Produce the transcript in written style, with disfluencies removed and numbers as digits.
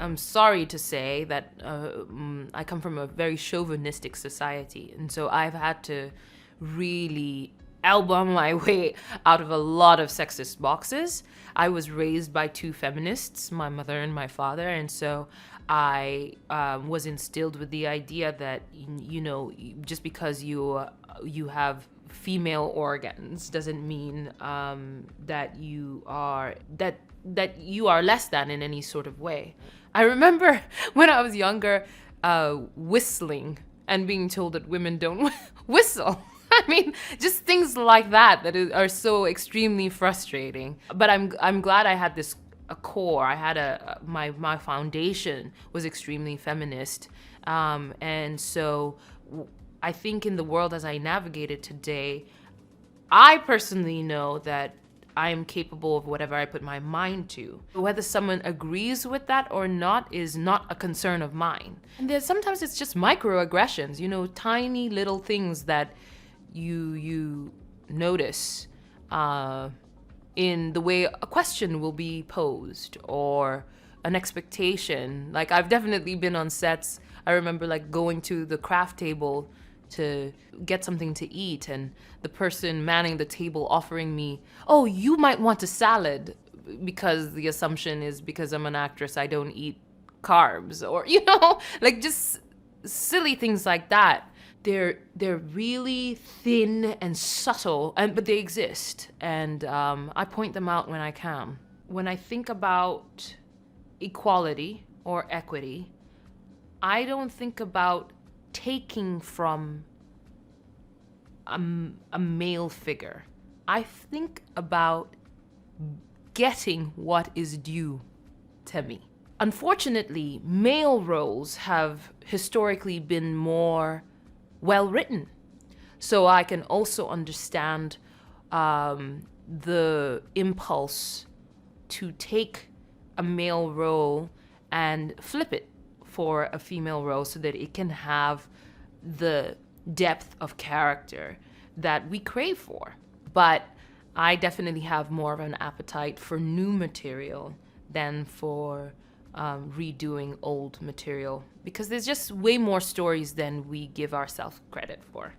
I'm sorry to say that I come from a very chauvinistic society, and so I've had to really elbow my way out of a lot of sexist boxes. I was raised by two feminists, my mother and my father, and so I was instilled with the idea that just because you have female organs doesn't mean that you are less than in any sort of way. I remember when I was younger, whistling and being told that women don't whistle. I mean, just things like that are so extremely frustrating. But I'm glad I had this a core. I had my foundation was extremely feminist, and so I think in the world as I navigate it today, I personally know that I am capable of whatever I put my mind to. Whether someone agrees with that or not is not a concern of mine. And sometimes it's just microaggressions, tiny little things that you notice in the way a question will be posed or an expectation. Like, I've definitely been on sets. I remember going to the craft table to get something to eat, and the person manning the table offering me, "Oh, you might want a salad," because the assumption is because I'm an actress, I don't eat carbs, or just silly things like that. They're really thin and subtle, but they exist, and I point them out when I can. When I think about equality or equity, I don't think about taking from a male figure. I think about getting what is due to me. Unfortunately, male roles have historically been more well written. So I can also understand the impulse to take a male role and flip it for a female role so that it can have the depth of character that we crave for. But I definitely have more of an appetite for new material than for redoing old material, because there's just way more stories than we give ourselves credit for.